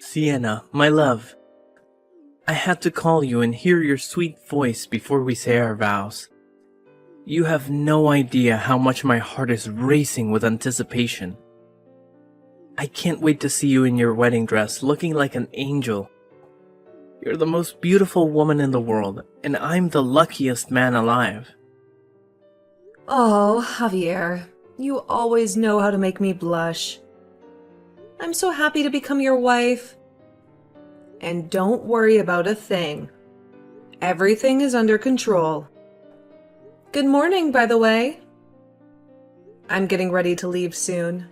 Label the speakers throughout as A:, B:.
A: Sienna, my love. I had to call you and hear your sweet voice before we say our vows. You have no idea how much my heart is racing with anticipation. I can't wait to see you in your wedding dress looking like an angel. You're the most beautiful woman in the world, and I'm the luckiest man alive.
B: Oh, Javier, you always know how to make me blush. I'm so happy to become your wife. And don't worry about a thing. Everything is under control. Good morning, by the way. I'm getting ready to leave soon.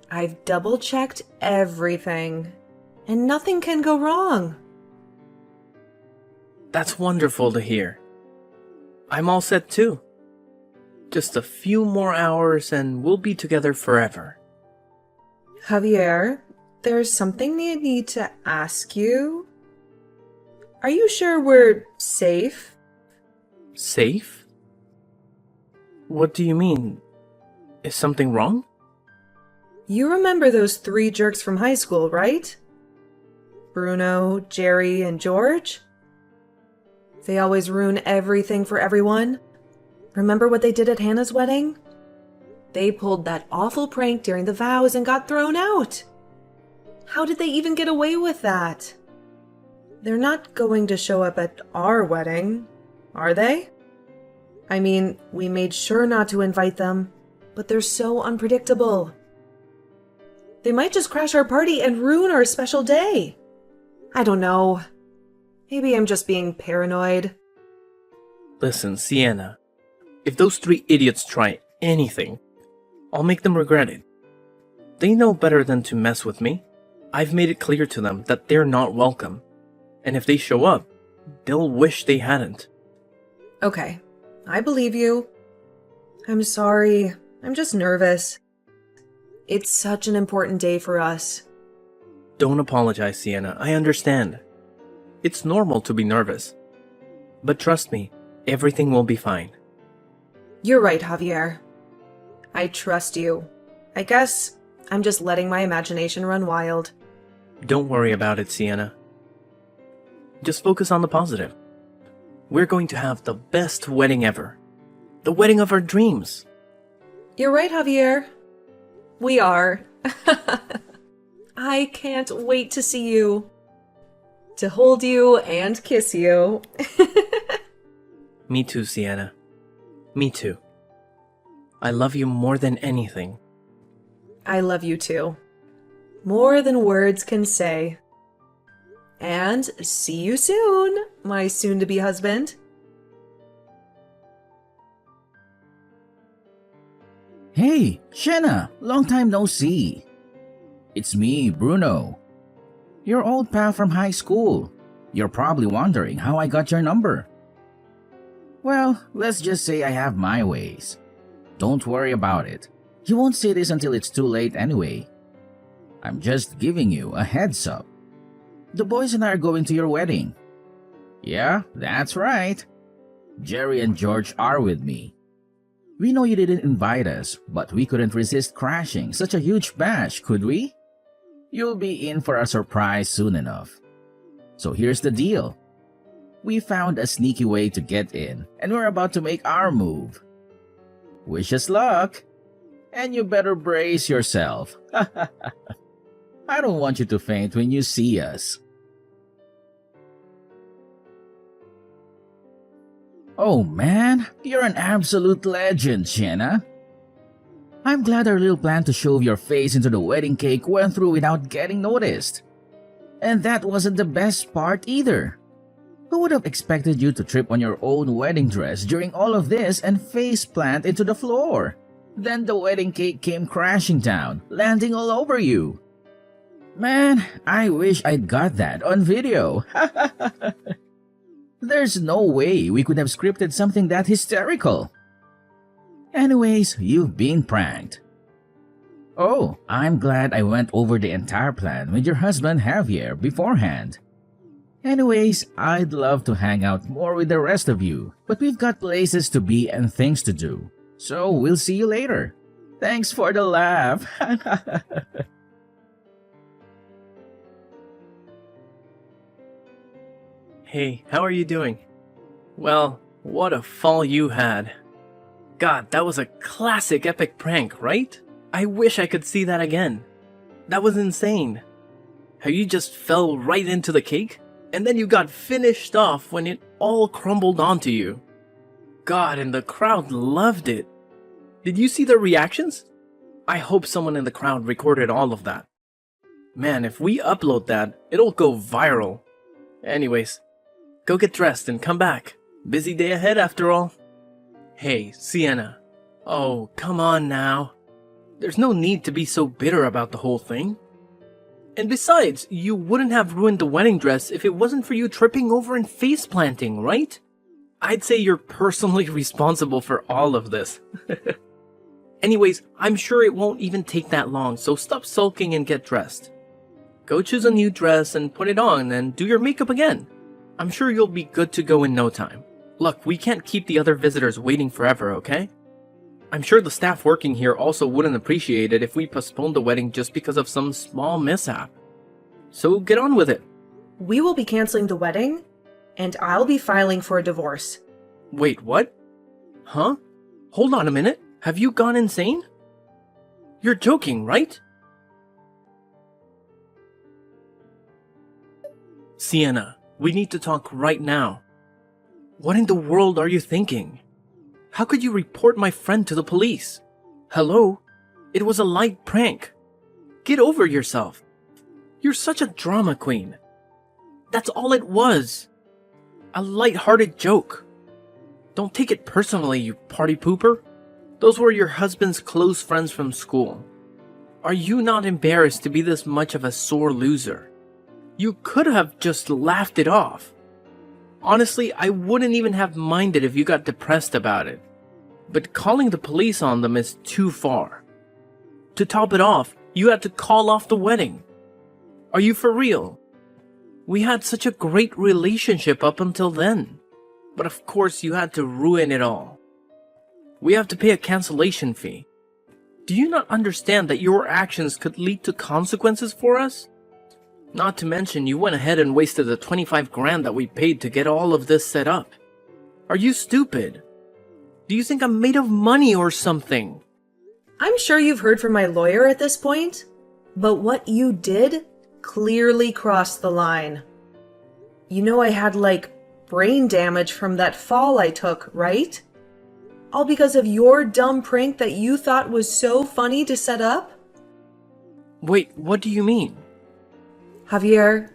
B: I've double-checked everything, and nothing can go wrong.
A: That's wonderful to hear. I'm all set too. Just a few more hours and we'll be together forever.
B: Javier, there's something I need to ask you. Are you sure we're safe?
A: Safe? What do you mean? Is something wrong?
B: You remember those 3 jerks from high school, right? Bruno, Jerry, and George? They always ruin everything for everyone. Remember what they did at Hannah's wedding? They pulled that awful prank during the vows and got thrown out. How did they even get away with that? They're not going to show up at our wedding, are they? I mean, we made sure not to invite them, but they're so unpredictable. They might just crash our party and ruin our special day. I don't know. Maybe I'm just being paranoid.
A: Listen, Sienna. If those 3 idiots try anything, I'll make them regret it. They know better than to mess with me. I've made it clear to them that they're not welcome. And if they show up, they'll wish they hadn't.
B: Okay, I believe you. I'm sorry. I'm just nervous. It's such an important day for us.
A: Don't apologize, Sienna. I understand. It's normal to be nervous. But trust me, everything will be fine.
B: You're right, Javier. I trust you. I guess I'm just letting my imagination run wild.
A: Don't worry about it, Sienna. Just focus on the positive. We're going to have the best wedding ever. The wedding of our dreams.
B: You're right, Javier. We are. I can't wait to see you. To hold you and kiss you.
A: Me too, Sienna. Me too. I love you more than anything.
B: I love you too. More than words can say. And see you soon, my soon-to-be husband.
C: Hey, Shanna, long time no see. It's me, Bruno. Your old pal from high school. You're probably wondering how I got your number. Well, let's just say I have my ways. Don't worry about it. You won't see this until it's too late anyway. I'm just giving you a heads up. The boys and I are going to your wedding. Yeah, that's right. Jerry and George are with me. We know you didn't invite us, but we couldn't resist crashing such a huge bash, could we? You'll be in for a surprise soon enough. So here's the deal. We found a sneaky way to get in, and we're about to make our move. Wish us luck. And you better brace yourself. I don't want you to faint when you see us. Oh man, you're an absolute legend, Shanna. I'm glad our little plan to shove your face into the wedding cake went through without getting noticed. And that wasn't the best part either. Who would have expected you to trip on your own wedding dress during all of this and face plant into the floor? Then the wedding cake came crashing down, landing all over you. Man, I wish I'd got that on video. There's no way we could have scripted something that hysterical. Anyways, you've been pranked. Oh, I'm glad I went over the entire plan with your husband Javier beforehand. Anyways, I'd love to hang out more with the rest of you, but we've got places to be and things to do. So we'll see you later. Thanks for the laugh.
A: Hey, how are you doing? Well, what a fall you had. God, that was a classic epic prank, right? I wish I could see that again. That was insane. How you just fell right into the cake, and then you got finished off when it all crumbled onto you. God, and the crowd loved it. Did you see their reactions? I hope someone in the crowd recorded all of that. Man, if we upload that, it'll go viral. Anyways, go get dressed and come back. Busy day ahead after all. Hey, Sienna. Oh, come on now. There's no need to be so bitter about the whole thing. And besides, you wouldn't have ruined the wedding dress if it wasn't for you tripping over and face planting, right? I'd say you're personally responsible for all of this. Anyways, I'm sure it won't even take that long, so stop sulking and get dressed. Go choose a new dress and put it on and do your makeup again. I'm sure you'll be good to go in no time. Look, we can't keep the other visitors waiting forever, okay? I'm sure the staff working here also wouldn't appreciate it if we postponed the wedding just because of some small mishap. So get on with it.
B: We will be canceling the wedding, and I'll be filing for a divorce.
A: Wait, what? Huh? Hold on a minute. Have you gone insane? You're joking, right? Sienna, we need to talk right now. What in the world are you thinking? How could you report my friend to the police? Hello? It was a light prank. Get over yourself. You're such a drama queen. That's all it was. A light-hearted joke. Don't take it personally, you party pooper. Those were your husband's close friends from school. Are you not embarrassed to be this much of a sore loser? You could have just laughed it off. Honestly, I wouldn't even have minded if you got depressed about it. But calling the police on them is too far. To top it off, you had to call off the wedding. Are you for real? We had such a great relationship up until then. But of course you had to ruin it all. We have to pay a cancellation fee. Do you not understand that your actions could lead to consequences for us? Not to mention you went ahead and wasted the 25 grand that we paid to get all of this set up. Are you stupid? Do you think I'm made of money or something?
B: I'm sure you've heard from my lawyer at this point, but what you did clearly crossed the line. You know I had, brain damage from that fall I took, right? All because of your dumb prank that you thought was so funny to set up?
A: Wait, what do you mean?
B: Javier,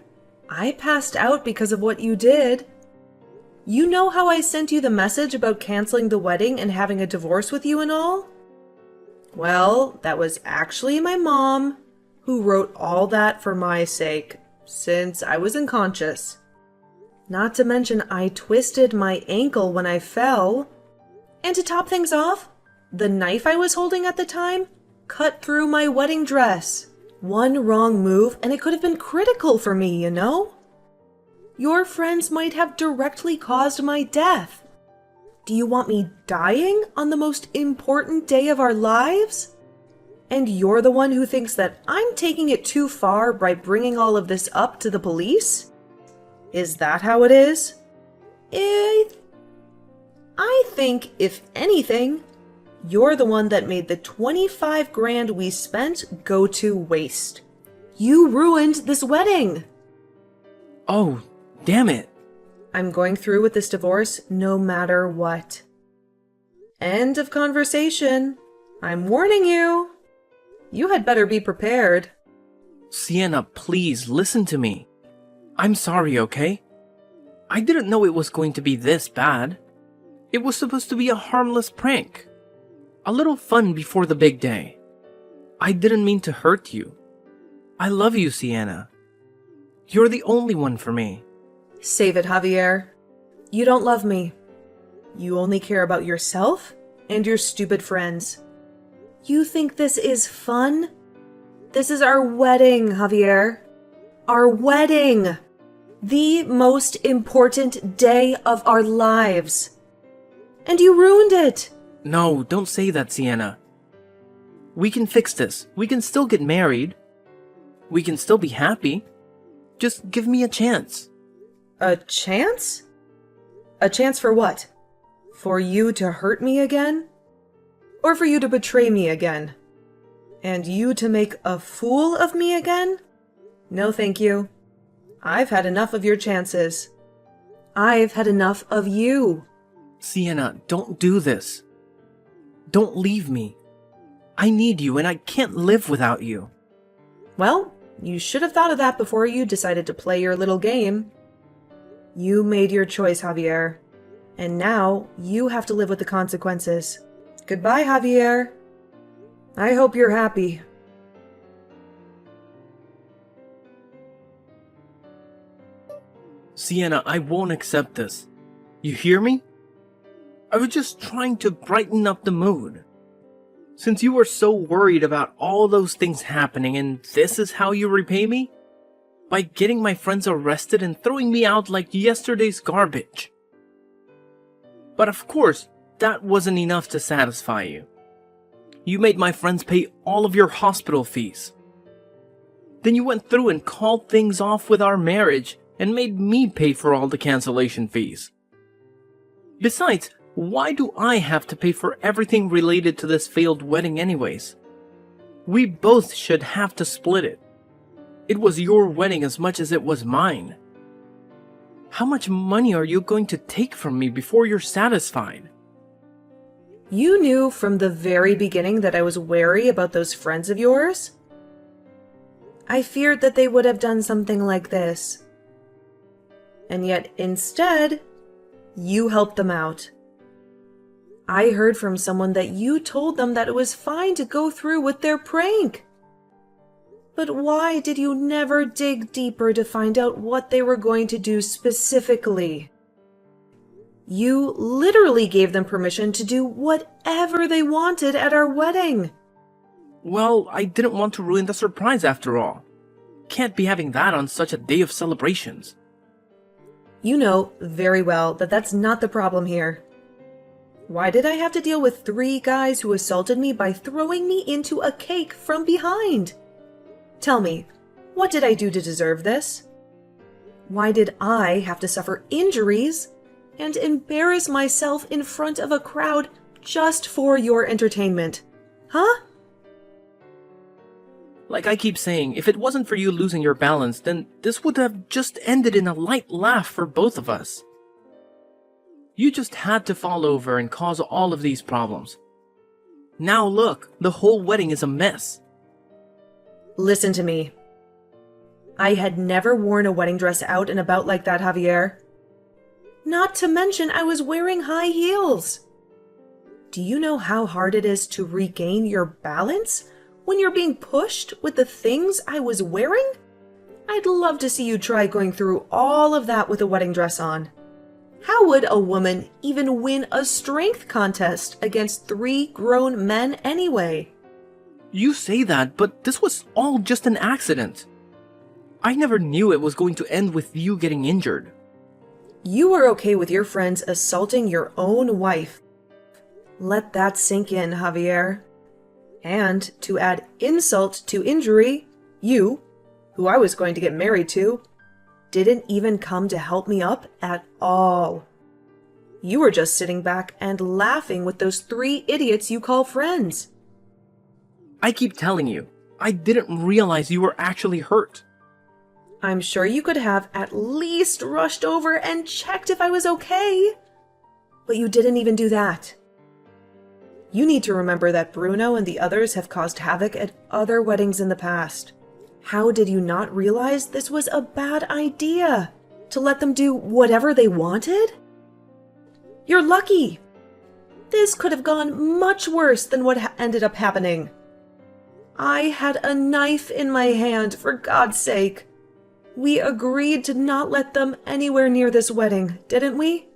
B: I passed out because of what you did. You know how I sent you the message about canceling the wedding and having a divorce with you and all? Well, that was actually my mom who wrote all that for my sake, since I was unconscious. Not to mention I twisted my ankle when I fell. And to top things off, the knife I was holding at the time cut through my wedding dress. One wrong move and it could have been critical for me, you know? Your friends might have directly caused my death. Do you want me dying on the most important day of our lives? And you're the one who thinks that I'm taking it too far by bringing all of this up to the police? Is that how it is? I think, if anything, you're the one that made the 25 grand we spent go to waste. You ruined this wedding.
A: Oh, damn it.
B: I'm going through with this divorce no matter what. End of conversation. I'm warning you. You had better be prepared.
A: Sienna, please listen to me. I'm sorry, okay? I didn't know it was going to be this bad. It was supposed to be a harmless prank. A little fun before the big day. I didn't mean to hurt you. I love you, Sienna. You're the only one for me.
B: Save it, Javier. You don't love me. You only care about yourself and your stupid friends. You think this is fun? This is our wedding, Javier. Our wedding. The most important day of our lives. And you ruined it.
A: No, don't say that, Sienna. We can fix this. We can still get married. We can still be happy. Just give me a chance.
B: A chance? A chance for what? For you to hurt me again? Or for you to betray me again? And you to make a fool of me again? No, thank you. I've had enough of your chances. I've had enough of you.
A: Sienna, don't do this. Don't leave me. I need you and I can't live without you.
B: Well, you should have thought of that before you decided to play your little game. You made your choice, Javier. And now you have to live with the consequences. Goodbye, Javier. I hope you're happy.
A: Sienna, I won't accept this. You hear me? I was just trying to brighten up the mood. Since you were so worried about all those things happening and this is how you repay me? By getting my friends arrested and throwing me out like yesterday's garbage. But of course, that wasn't enough to satisfy you. You made my friends pay all of your hospital fees. Then you went through and called things off with our marriage and made me pay for all the cancellation fees. Besides, why do I have to pay for everything related to this failed wedding anyways? We both should have to split it. It was your wedding as much as it was mine. How much money are you going to take from me before you're satisfied?
B: You knew from the very beginning that I was wary about those friends of yours? I feared that they would have done something like this. And yet, instead, you helped them out. I heard from someone that you told them that it was fine to go through with their prank. But why did you never dig deeper to find out what they were going to do specifically? You literally gave them permission to do whatever they wanted at our wedding.
A: Well, I didn't want to ruin the surprise after all. Can't be having that on such a day of celebrations.
B: You know very well that that's not the problem here. Why did I have to deal with 3 guys who assaulted me by throwing me into a cake from behind? Tell me, what did I do to deserve this? Why did I have to suffer injuries and embarrass myself in front of a crowd just for your entertainment? Huh?
A: Like I keep saying, if it wasn't for you losing your balance, then this would have just ended in a light laugh for both of us. You just had to fall over and cause all of these problems. Now look, the whole wedding is a mess.
B: Listen to me. I had never worn a wedding dress out and about like that, Javier. Not to mention I was wearing high heels. Do you know how hard it is to regain your balance when you're being pushed with the things I was wearing? I'd love to see you try going through all of that with a wedding dress on. How would a woman even win a strength contest against 3 grown men anyway?
A: You say that, but this was all just an accident. I never knew it was going to end with you getting injured.
B: You were okay with your friends assaulting your own wife. Let that sink in, Javier. And to add insult to injury, you, who I was going to get married to, didn't even come to help me up at all. You were just sitting back and laughing with those 3 idiots you call friends.
A: I keep telling you, I didn't realize you were actually hurt.
B: I'm sure you could have at least rushed over and checked if I was okay. But you didn't even do that. You need to remember that Bruno and the others have caused havoc at other weddings in the past. How did you not realize this was a bad idea? To let them do whatever they wanted? You're lucky. This could have gone much worse than what ended up happening. I had a knife in my hand, for God's sake. We agreed to not let them anywhere near this wedding, didn't we?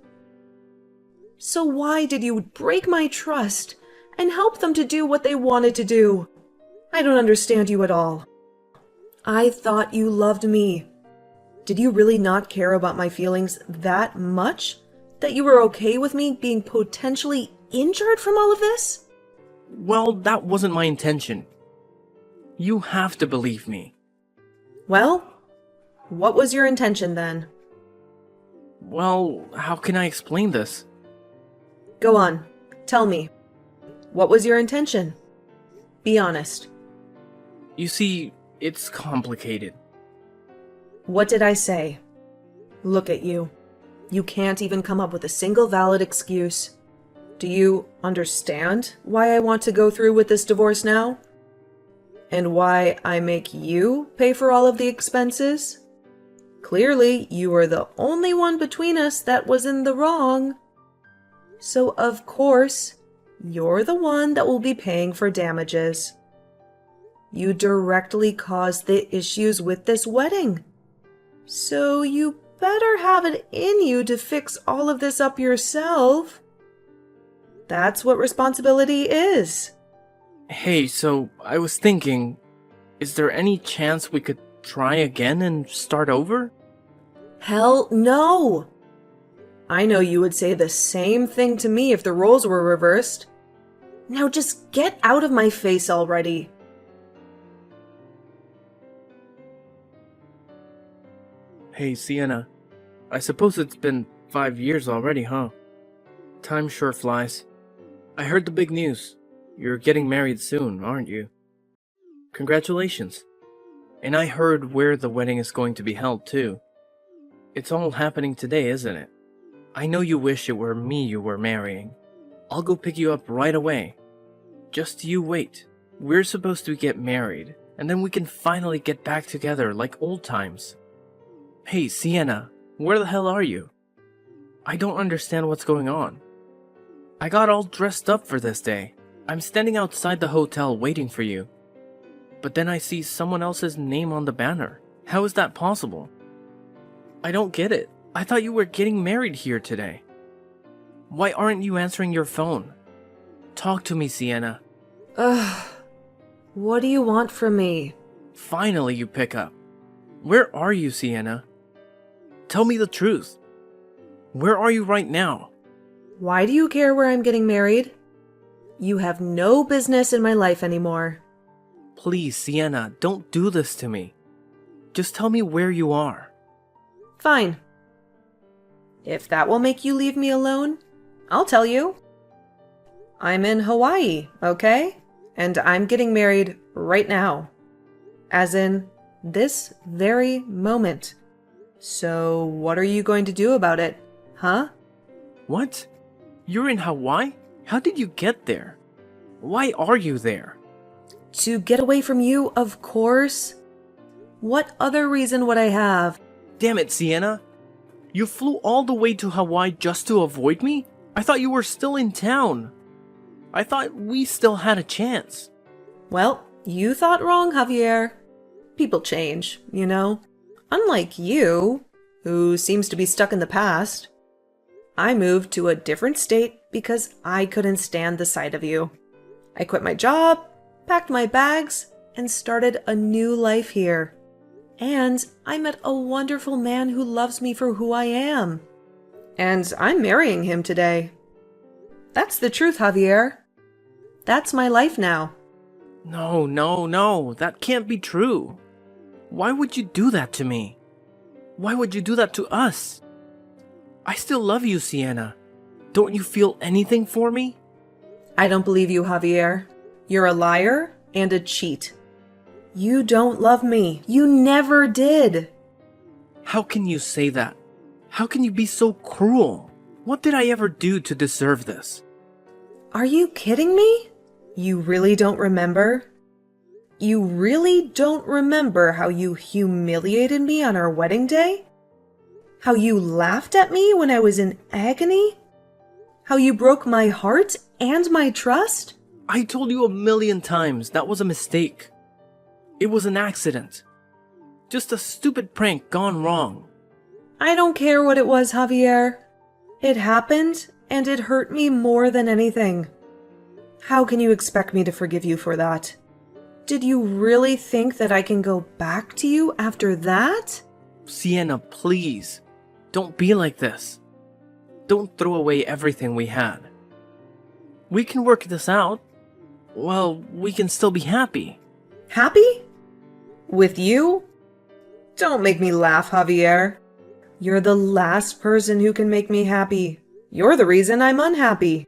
B: So why did you break my trust and help them to do what they wanted to do? I don't understand you at all. I thought you loved me. Did you really not care about my feelings that much that you were okay with me being potentially injured from all of this?
A: Well, that wasn't my intention. You have to believe me.
B: Well, what was your intention then?
A: Well, how can I explain this?
B: Go on. Tell me. What was your intention? Be honest.
A: You see, it's complicated.
B: What did I say? Look at you. You can't even come up with a single valid excuse. Do you understand why I want to go through with this divorce now? And why I make you pay for all of the expenses? Clearly, you were the only one between us that was in the wrong. So, of course, you're the one that will be paying for damages. You directly caused the issues with this wedding. So you better have it in you to fix all of this up yourself. That's what responsibility is.
A: Hey, so I was thinking, is there any chance we could try again and start over?
B: Hell no! I know you would say the same thing to me if the roles were reversed. Now just get out of my face already.
A: Hey, Sienna. I suppose it's been 5 years already, huh? Time sure flies. I heard the big news. You're getting married soon, aren't you? Congratulations. And I heard where the wedding is going to be held, too. It's all happening today, isn't it? I know you wish it were me you were marrying. I'll go pick you up right away. Just you wait. We're supposed to get married, and then we can finally get back together like old times. Hey, Sienna, where the hell are you? I don't understand what's going on. I got all dressed up for this day. I'm standing outside the hotel waiting for you. But then I see someone else's name on the banner. How is that possible? I don't get it. I thought you were getting married here today. Why aren't you answering your phone? Talk to me, Sienna.
B: Ugh. What do you want from me?
A: Finally you pick up. Where are you, Sienna? Tell me the truth. Where are you right now?
B: Why do you care where I'm getting married? You have no business in my life anymore.
A: Please, Sienna, don't do this to me. Just tell me where you are.
B: Fine. If that will make you leave me alone, I'll tell you. I'm in Hawaii, okay? And I'm getting married right now. As in, this very moment. So, what are you going to do about it, huh?
A: What? You're in Hawaii? How did you get there? Why are you there?
B: To get away from you, of course. What other reason would I have?
A: Damn it, Sienna. You flew all the way to Hawaii just to avoid me? I thought you were still in town. I thought we still had a chance.
B: Well, you thought wrong, Javier. People change, you know? Unlike you, who seems to be stuck in the past. I moved to a different state because I couldn't stand the sight of you. I quit my job, packed my bags, and started a new life here. And I met a wonderful man who loves me for who I am. And I'm marrying him today. That's the truth, Javier. That's my life now.
A: No, that can't be true. Why would you do that to me? Why would you do that to us? I still love you, Sienna. Don't you feel anything for me?
B: I don't believe you, Javier. You're a liar and a cheat. You don't love me. You never did.
A: How can you say that? How can you be so cruel? What did I ever do to deserve this?
B: Are you kidding me? You really don't remember? You really don't remember how you humiliated me on our wedding day? How you laughed at me when I was in agony? How you broke my heart and my trust?
A: I told you 1,000,000 times that was a mistake. It was an accident. Just a stupid prank gone wrong.
B: I don't care what it was, Javier. It happened, and it hurt me more than anything. How can you expect me to forgive you for that? Did you really think that I can go back to you after that?
A: Sienna, please. Don't be like this. Don't throw away everything we had. We can work this out. Well, we can still be happy.
B: Happy? With you? Don't make me laugh, Javier. You're the last person who can make me happy. You're the reason I'm unhappy.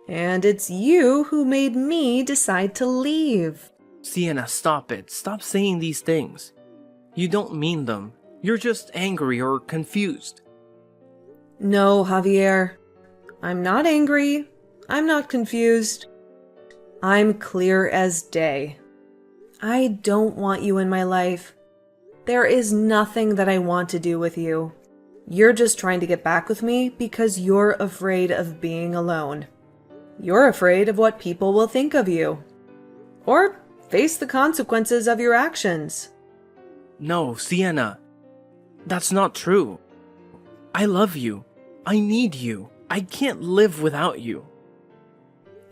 B: And it's you who made me decide to leave.
A: Sienna, stop it. Stop saying these things. You don't mean them. You're just angry or confused.
B: No, Javier. I'm not angry. I'm not confused. I'm clear as day. I don't want you in my life. There is nothing that I want to do with you. You're just trying to get back with me because you're afraid of being alone. You're afraid of what people will think of you. Or face the consequences of your actions.
A: No, Sienna. That's not true. I love you. I need you. I can't live without you.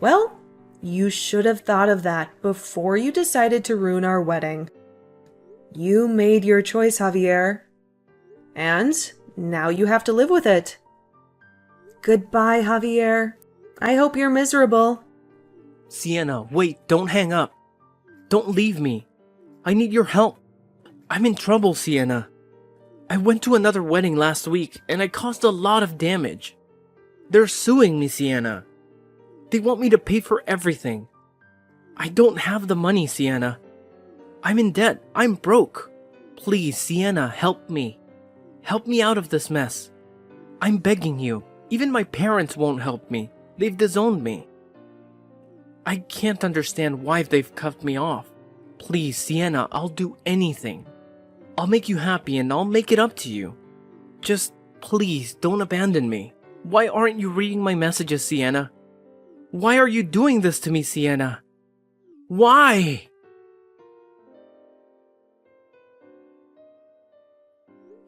B: Well, you should have thought of that before you decided to ruin our wedding. You made your choice, Javier. And now you have to live with it. Goodbye, Javier. I hope you're miserable.
A: Sienna, wait, don't hang up. Don't leave me. I need your help. I'm in trouble, Sienna. I went to another wedding last week and I caused a lot of damage. They're suing me, Sienna. They want me to pay for everything. I don't have the money, Sienna. I'm in debt. I'm broke. Please, Sienna, help me. Help me out of this mess. I'm begging you. Even my parents won't help me. They've disowned me. I can't understand why they've cut me off. Please, Sienna, I'll do anything. I'll make you happy and I'll make it up to you. Just please don't abandon me. Why aren't you reading my messages, Sienna? Why are you doing this to me, Sienna? Why?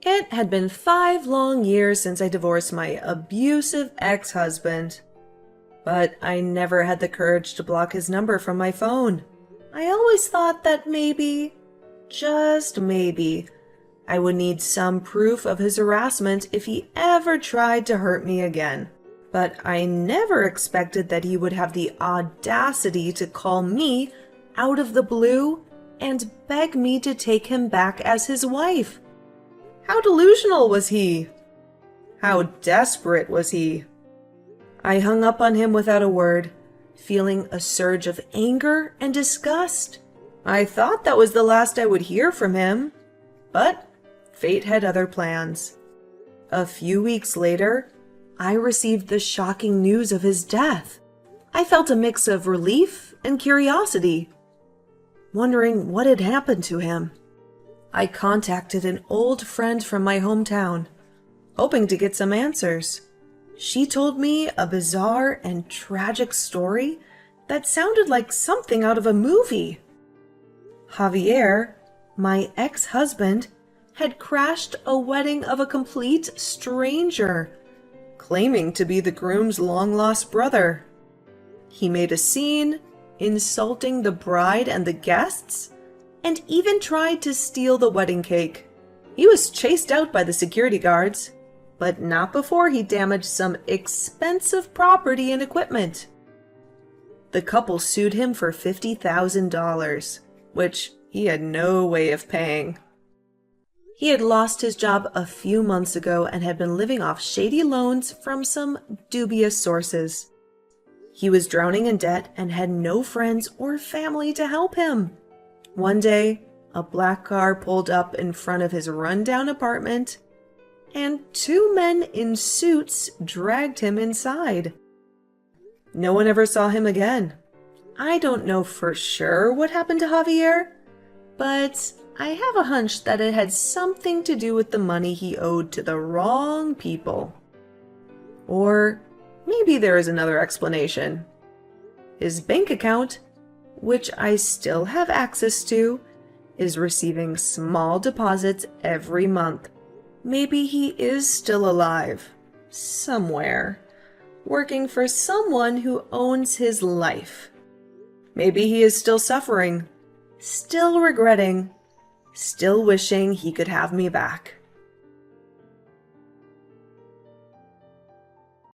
B: It had been 5 long years since I divorced my abusive ex-husband. But I never had the courage to block his number from my phone. I always thought that maybe, just maybe, I would need some proof of his harassment if he ever tried to hurt me again. But I never expected that he would have the audacity to call me out of the blue and beg me to take him back as his wife. How delusional was he? How desperate was he? I hung up on him without a word, feeling a surge of anger and disgust. I thought that was the last I would hear from him, but fate had other plans. A few weeks later, I received the shocking news of his death. I felt a mix of relief and curiosity, wondering what had happened to him. I contacted an old friend from my hometown, hoping to get some answers. She told me a bizarre and tragic story that sounded like something out of a movie. Javier, my ex-husband, had crashed a wedding of a complete stranger, claiming to be the groom's long-lost brother. He made a scene, insulting the bride and the guests, and even tried to steal the wedding cake. He was chased out by the security guards, but not before he damaged some expensive property and equipment. The couple sued him for $50,000, which he had no way of paying. He had lost his job a few months ago and had been living off shady loans from some dubious sources. He was drowning in debt and had no friends or family to help him. One day, a black car pulled up in front of his rundown apartment, and 2 men in suits dragged him inside. No one ever saw him again. I don't know for sure what happened to Javier, but I have a hunch that it had something to do with the money he owed to the wrong people. Or maybe there is another explanation. His bank account, which I still have access to, is receiving small deposits every month. Maybe he is still alive, somewhere, working for someone who owns his life. Maybe he is still suffering, still regretting, still wishing he could have me back.